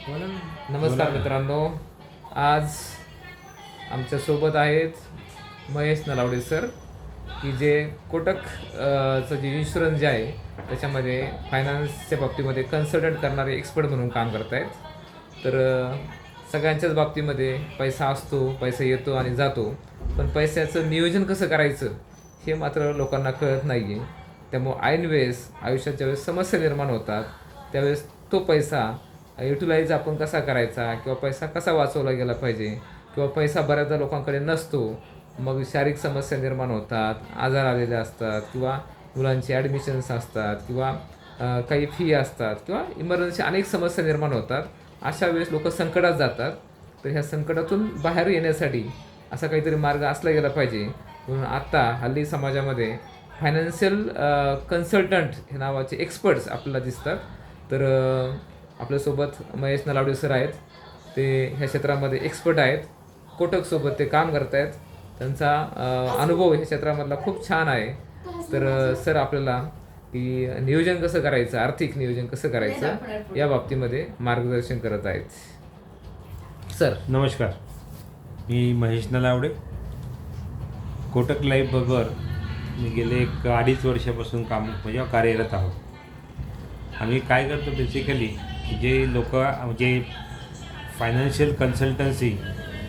नमस्कार मित्रांनो. आज आमच्यासोबत आहेत महेश नलावडे सर, की जे कोटक चं जे इन्शुरन्स जे आहे त्याच्यामध्ये फायनान्सच्या बाबतीमध्ये कन्सल्टंट करणारे एक्सपर्ट म्हणून काम करत आहेत. तर सगळ्यांच्याच बाबतीमध्ये पैसा असतो, पैसा येतो आणि जातो, पण पैशाचं नियोजन कसं करायचं हे मात्र लोकांना कळत नाही आहे. त्यामुळं ऐन वेळेस आयुष्यात ज्यावेळेस समस्या निर्माण होतात त्यावेळेस तो पैसा युटिलाइज आपण कसा करायचा किंवा पैसा कसा वाचवला गेला पाहिजे, किंवा पैसा बऱ्याचदा लोकांकडे नसतो, मग शारीरिक समस्या निर्माण होतात, आजार आलेले असतात, किंवा मुलांची ॲडमिशन्स असतात, किंवा काही फी असतात, किंवा इमर्जन्सी अनेक समस्या निर्माण होतात. अशा वेळेस लोक संकटात जातात. तर ह्या संकटातून बाहेर येण्यासाठी असा काहीतरी मार्ग असला गेला पाहिजे. म्हणून आत्ता हल्ली समाजामध्ये फायनान्शियल कन्सल्टंट हे नावाचे एक्सपर्ट्स आपल्याला दिसतात. तर आपल्यासोबत महेश नलावडे सर आहेत. ते ह्या क्षेत्रामध्ये एक्सपर्ट आहेत. कोटकसोबत ते काम करत आहेत. त्यांचा अनुभव ह्या क्षेत्रामधला खूप छान आहे. तर सर आपल्याला की नियोजन कसं करायचं, आर्थिक नियोजन कसं करायचं या बाबतीमध्ये मार्गदर्शन करत आहेत. सर नमस्कार, मी महेश नलावडे. कोटक लाईफ बरोबर मी गेले 1-2.5 वर्षापासून कार्यरत आहोत. आम्ही काय करतो बेसिकली, जे लोक म्हणजे फायनान्शियल कन्सल्टन्सी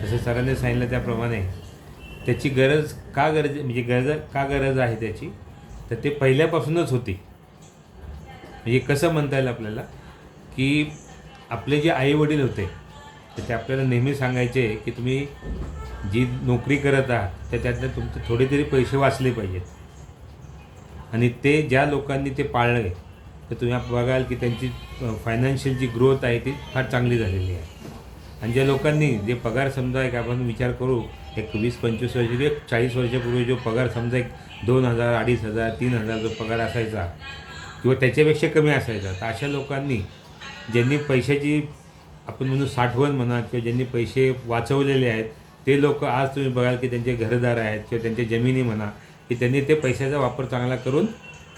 जसं सरांनी सांगितलं त्याप्रमाणे त्याची गरज आहे त्याची, तर ते पहिल्यापासूनच होती. म्हणजे कसं म्हणता येईल आपल्याला, की आपले जे आईवडील होते तर ते आपल्याला नेहमी सांगायचे की तुम्ही जी नोकरी करत आहात तर त्यातनं तुमचे थोडे तरी पैसे वाचले पाहिजेत. आणि ते ज्या लोकांनी ते पाळले तर तुम्ही बघाल की त्यांची फायनान्शियल जी ग्रोथ आहे ती फार चांगली झालेली आहे. आणि ज्या लोकांनी जे पगार समजा एक आपण विचार करू, एक 20-25 वर्ष 40 वर्षापूर्वी जो पगार समजा एक 2,000, 2,500, 3,000 जो पगार असायचा किंवा त्याच्यापेक्षा कमी असायचा, तर अशा लोकांनी ज्यांनी पैशाची आपण म्हणू साठवण म्हणा किंवा ज्यांनी पैसे वाचवलेले आहेत ते लोक आज तुम्ही बघाल की त्यांचे घरदार आहेत किंवा त्यांच्या जमिनी म्हणा, की त्यांनी ते पैशाचा वापर चांगला करून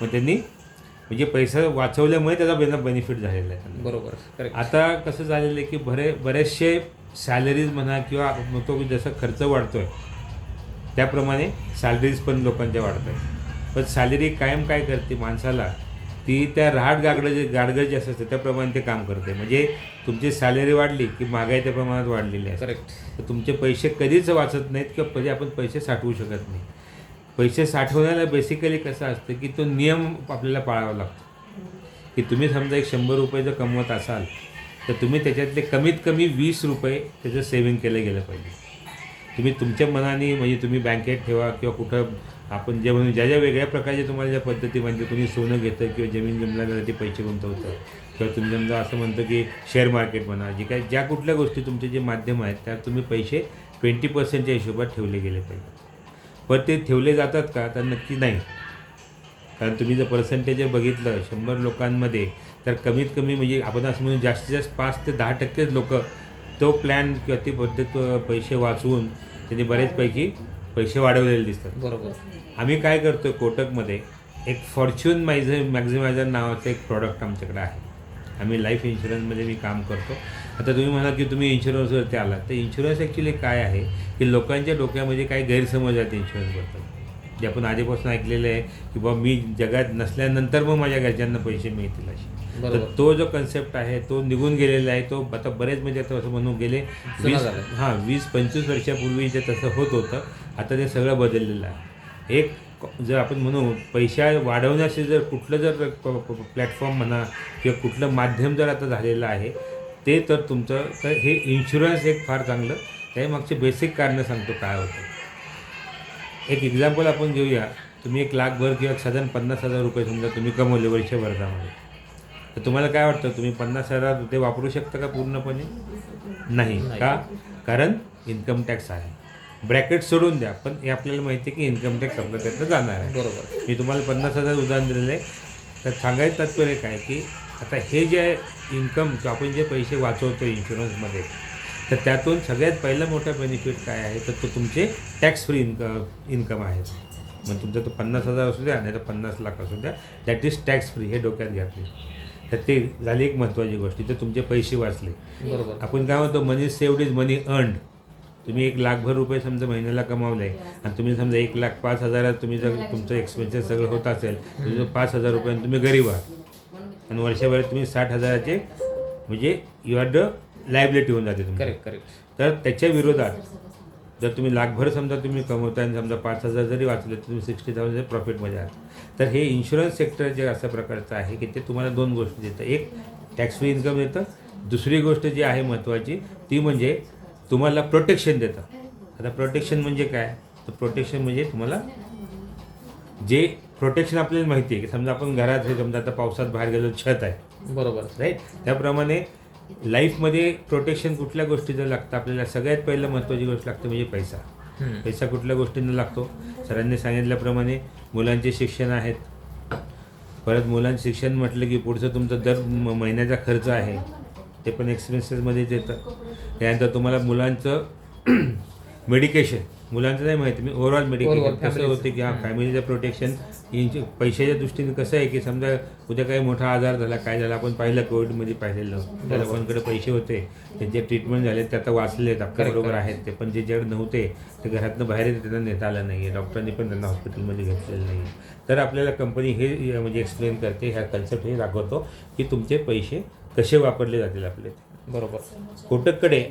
मग त्यांनी म्हणजे पैसा वाचवल्यामुळे त्याचा बेनिफिट झालेला आहे. बरोबर. आता कसं झालेलं आहे की बरेचसे सॅलरीज म्हणा किंवा तो जसं खर्च वाढतो आहे त्याप्रमाणे सॅलरीज पण लोकांच्या वाढत आहेत. पण सॅलरी कायम काय करते माणसाला, ती त्या गाडगं जे असतं त्याप्रमाणे ते काम करते. म्हणजे तुमची सॅलरी वाढली की महागाई त्या प्रमाणात वाढलेली आहे. करेक्ट. तर तुमचे पैसे कधीच वाचत नाहीत किंवा म्हणजे आपण पैसे साठवू शकत नाही. पैसे साठवण्याला बेसिकली कसं असतं की तो नियम आपल्याला पाळावा लागतो. की तुम्ही समजा एक 100 रुपये जर कमवत असाल तर तुम्ही त्याच्यातले कमीत कमी 20 रुपये त्याचं सेव्हिंग केलं गेलं पाहिजे. तुम्ही तुमच्या मनाने म्हणजे तुम्ही बँकेत ठेवा किंवा कुठं आपण जे म्हणून ज्या वेगळ्या प्रकारचे तुम्हाला ज्या पद्धती म्हणजे कोणी सोनं घेतं किंवा जमीन जमल्यासाठी पैसे गुंतवतं किंवा तुम्ही समजा असं म्हणतं की शेअर मार्केट म्हणा, जे काय ज्या कुठल्या गोष्टी तुमचे जे माध्यम आहेत त्यात तुम्ही पैसे 20%च्या हिशोबात ठेवले गेले पाहिजे. पण ते ठेवले जातात का, तर नक्की नाही. कारण तुम्ही जर पर्सेंटेज बघितलं 100 लोकांमध्ये तर कमीत कमी म्हणजे आपण असं म्हणून जास्तीत जास्त 5 ते 10% लोक तो प्लॅन किंवा ती पद्धत पैसे वाचवून त्यांनी बरेचपैकी पैसे वाढवलेले दिसतात. बरोबर. आम्ही काय करतो कोटकमध्ये एक फॉर्च्यून मॅक्झिमायझर नावाचं एक प्रॉडक्ट आमच्याकडे आहे. आम्ही लाईफ इन्शुरन्समध्ये मी काम करतो. आता तुम्ही म्हणाल की तुम्ही इन्शुरन्सवरती आलात, तर इन्शुरन्स ॲक्च्युली काय आहे की लोकांच्या डोक्यामध्ये काही गैरसमज आहेत इन्शुरन्सबद्दल, जे आपण आधीपासून ऐकलेलं आहे की बाबा मी जगात नसल्यानंतर मग माझ्या घरच्यांना पैसे मिळतील असे. तर तो जो कन्सेप्ट आहे तो निघून गेलेला आहे. तो आता बरेच म्हणजे आता असं म्हणून गेले 20-25 वर्षापूर्वी जे तसं होत होतं, आता ते सगळं बदललेलं आहे. एक जर आपण म्हणू पैसा वाढवण्याचे जर कुठलं जर प्लॅटफॉर्म म्हणा किंवा कुठलं माध्यम जर आता झालेलं आहे ते तर तुमचं तर हे इन्शुरन्स एक फार चांगलं त्याही मागचे बेसिक कारणं सांगतो काय होतं. एक एक्झाम्पल आपण घेऊया. तुम्ही 1,00,000 किंवा साधारण 50,000 रुपये समजा तुम्ही कमवले वर्षभरामध्ये, तर तुम्हाला काय वाटतं तुम्ही 50,000 ते वापरू शकता का पूर्णपणे? नाही का? कारण इन्कम टॅक्स आहे. ब्रॅकेट सोडून द्या, पण हे आपल्याला माहिती आहे की इन्कम टॅक्स आपलं त्यातनं जाणार आहे. बरोबर. मी तुम्हाला 50,000 उदाहरण दिलेलं आहे. तर सांगायचं तात्पर्य काय की आता हे जे इन्कम आपण जे पैसे वाचवतो इन्शुरन्समध्ये, तर त्यातून सगळ्यात पहिलं मोठं बेनिफिट काय आहे तर तो तुमचे टॅक्स फ्री इन्कम आहे. मग तुमचा तो 50,000 असू द्या नाही तर 50 लाख असू द्या, दॅट इज टॅक्स फ्री. हे डोक्यात घ्या. तर ते झाली एक महत्त्वाची गोष्ट. तर तुमचे पैसे वाचले. बरोबर. आपण काय म्हणतो मनी सेव्ड इज मनी अर्न्ड. तुम्ही 1,00,000 रुपये समजा महिन्याला कमावले आणि तुम्ही समजा 1,05,000 तुम्ही जर तुमचं एक्सपेन्सेस सगळं होत असेल तर 5,000 रुपये तुम्ही गरीब आहात आणि वर्षभरात तुम्ही 60,000चे म्हणजे यू आर द लायबिलिटी होऊन जाते तुम्ही. Correct correct. तर त्याच्या विरोधात जर तुम्ही 1,00,000 समजा तुम्ही कमवताय आणि समजा 5,000 जरी वाचले तर तुम्ही 60,000 प्रॉफिटमध्ये आहात. तर हे इन्शुरन्स सेक्टर जे अशा प्रकारचं आहे की ते तुम्हाला 2 गोष्टी देतं. एक टॅक्स फ्री इन्कम देतं. दुसरी गोष्ट जी आहे महत्त्वाची ती म्हणजे तुम्हाला प्रोटेक्शन देतं. आता प्रोटेक्शन म्हणजे काय? तर प्रोटेक्शन म्हणजे तुम्हाला जे प्रोटेक्शन आपल्याला माहिती आहे की समजा आपण घरात हे समजा आता पावसात बाहेर गेलो छत आहे बरोबर. राईट. त्याप्रमाणे लाईफमध्ये प्रोटेक्शन कुठल्या गोष्टीचं लागतं आपल्याला? सगळ्यात पहिलं महत्त्वाची गोष्ट लागते म्हणजे पैसा. पैसा कुठल्या गोष्टींना लागतो? सरांनी सांगितल्याप्रमाणे मुलांचे शिक्षण आहेत. परत मुलांचं शिक्षण म्हटलं की पुढचं तुमचं दर महिन्याचा खर्च आहे ते पण एक्सपेन्सेसमध्येच येतं. त्यानंतर तुम्हाला मुलांचं मेडिकेशन, मुलांचं नाही माहिती मी ओव्हरऑल मेडिकेशन कसं होते की फॅमिलीचं प्रोटेक्शन पैशाच्या दृष्टीने कसं आहे की समजा उद्या काही मोठा आजार झाला काय झाला आपण पाहिलं कोविडमध्ये पाहिलेलं त्या लोकांकडे पैसे होते त्यांचे ट्रीटमेंट झाले ते आता वाचलेत आपल्याबरोबर आहेत ते पण ज्याच्याकडे नव्हते ते घरातनं बाहेर त्यांना नेता आलं नाही आहे. डॉक्टरांनी पण त्यांना हॉस्पिटलमध्ये घेतलेलं नाही आहे. तर आपल्याला कंपनी हे म्हणजे एक्सप्लेन करते ह्या कन्सेप्ट हे दाखवतो की तुमचे पैसे कसे वापरले जातील आपले. बरोबर. कोटककडे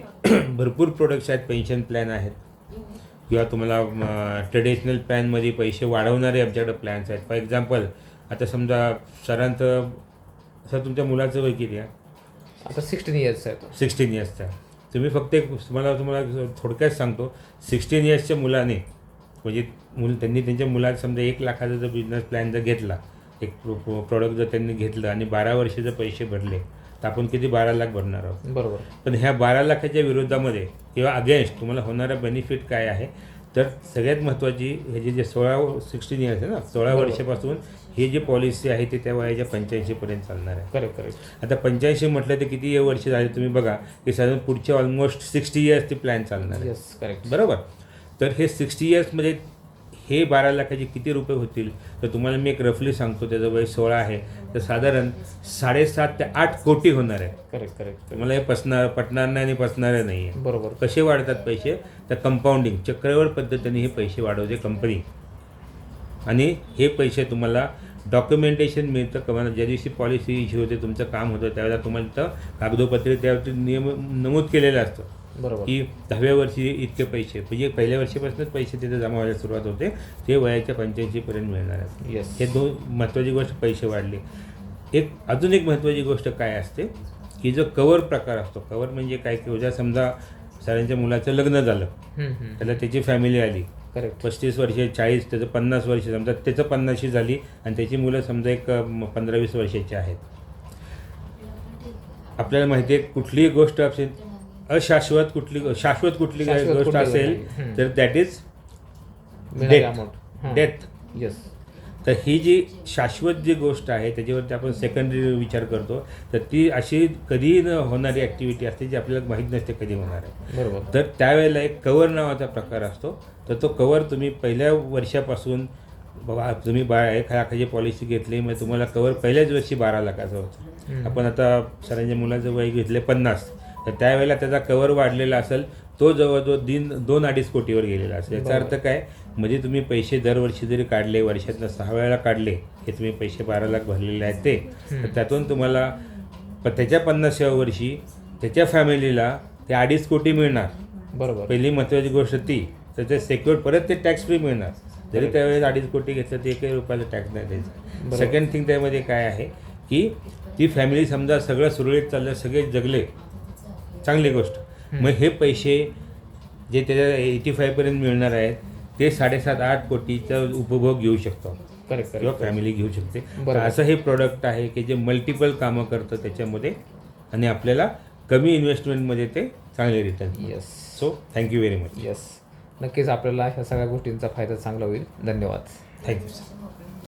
भरपूर प्रोडक्ट्स आहेत. पेन्शन प्लॅन आहेत किंवा तुम्हाला ट्रेडिशनल प्लॅनमध्ये पैसे वाढवणारे आमच्याकडे प्लॅन्स आहेत. फॉर एक्झाम्पल आता समजा सरांचं सर तुमच्या मुलाचं वय किती आहे? आता 16 इयर्स आहे तो. 16 इयर्सचा. तुम्ही फक्त एक तुम्हाला थोडक्यात सांगतो 16 इयर्सच्या मुलाने म्हणजे त्यांनी त्यांच्या मुलात समजा 1,00,000चा जर बिझनेस प्लॅन जर घेतला एक प्रोडक्ट जर त्यांनी घेतलं आणि 12 वर्ष जर पैसे भरले तर आपण किती 12 लाख भरणार आहोत. बरोबर. पण ह्या 12 लाखाच्या विरोधामध्ये किंवा अगेन्स्ट तुम्हाला होणारा बेनिफिट काय आहे? तर सगळ्यात महत्त्वाची हे जे 16 इयर्स आहे ना 16 वर्षापासून ही जी पॉलिसी आहे ती त्या वयाच्या 85पर्यंत चालणार आहे. Correct correct. आता 85 म्हटलं तर किती वर्ष झाले तुम्ही बघा की साधारण पुढचे ऑलमोस्ट 60 इयर्स ती प्लॅन चालणार आहे. Yes correct. बरोबर. तर हे 60 इयर्समध्ये हे 12 लाखाचे किती रुपये होतील? तर तुम्हाला मी एक रफली सांगतो त्याचं वय 16 आहे तर साधारण 7.5 ते 8 कोटी होणार आहे. Correct correct. तुम्हाला हे पटणार नाही आणि पचणार नाही आहे. बरोबर. कसे वाढतात पैसे? तर कंपाऊंडिंग चक्रवाढ पद्धतीने हे पैसे वाढवते कंपनी आणि हे पैसे तुम्हाला डॉक्युमेंटेशन मिळतं. तुम्हाला ज्या दिवशी पॉलिसी इश्यू होते तुमचं काम होतं त्यावेळेला तुम्हाला तर कागदोपत्री त्यावरती नियम नमूद केलेलं असतं बरोबर. की 10व्या वर्षी इतके पैसे म्हणजे पहिल्या वर्षीपासूनच पैसे तिथे जमा व्हायला सुरुवात होते ते वयाच्या 85पर्यंत मिळणार आहेत. येस. हे 2 महत्त्वाची गोष्ट पैसे वाढले. अजून एक महत्त्वाची गोष्ट काय असते की जो कवर प्रकार असतो. कवर म्हणजे काय की उद्या समजा सरांच्या मुलाचं लग्न झालं त्याला त्याची फॅमिली आली करेक्ट. 35 वर्षे 40 त्याचं 50 वर्ष समजा त्याचं 50शी झाली आणि त्याची मुलं समजा एक 15-20 वर्षाची आहेत. आपल्याला माहिती आहे कुठलीही गोष्ट असेल शाश्वत कुठली गोष्ट असेल तर दॅट इज डेथ. येस. तर ही जी शाश्वत जी गोष्ट आहे त्याच्यावरती आपण सेकंडरी विचार करतो तर ती अशी कधीही न होणारी ॲक्टिव्हिटी असते जी आपल्याला माहीत नसते कधी होणार आहे. बरोबर. तर त्यावेळेला एक कवर नावाचा प्रकार असतो. तर तो कवर तुम्ही पहिल्या वर्षापासून बाबा तुम्ही 1 लाखाची पॉलिसी घेतली मग तुम्हाला कवर पहिल्याच वर्षी 12 लाखाचं होतं. आपण आता सरांच्या मुलाचं वय घेतले 50 तर त्यावेळेला त्याचा कवर वाढलेला असेल तो जवळजवळ 2-2.5 कोटीवर गेलेला असेल. याचा अर्थ काय म्हणजे तुम्ही पैसे दरवर्षी जरी काढले वर्षातनं 6 वेळा काढले हे तुम्ही पैसे 12 लाख भरलेले आहेत ते तर त्यातून तुम्हाला त्याच्या 50व्या वर्षी त्याच्या फॅमिलीला ते 2.5 कोटी मिळणार. बरोबर. पहिली महत्त्वाची गोष्ट ती तर ते सेक्युअर परत ते टॅक्स फ्री मिळणार. जरी त्यावेळेस 2.5 कोटी घेतलं तर 1 रुपयाला टॅक्स नाही द्यायचा. सेकंड थिंग त्यामध्ये काय आहे की ती फॅमिली समजा सगळं सुरळीत चाललं सगळे जगले चांगली गोष्ट मग हे पैसे जे त्याच्या 85पर्यंत मिळणार आहेत ते 7.5-8 कोटीचा उपभोग घेऊ शकतो. करेक्ट. किंवा फॅमिली घेऊ शकते. तर असं हे प्रोडक्ट आहे की जे मल्टिपल कामं करतं त्याच्यामध्ये आणि आपल्याला कमी इन्व्हेस्टमेंटमध्ये ते चांगले return. Yes. So thank you very much. Yes. नक्कीच आपल्याला ह्या सगळ्या गोष्टींचा फायदा चांगला होईल. धन्यवाद. Thank you sir.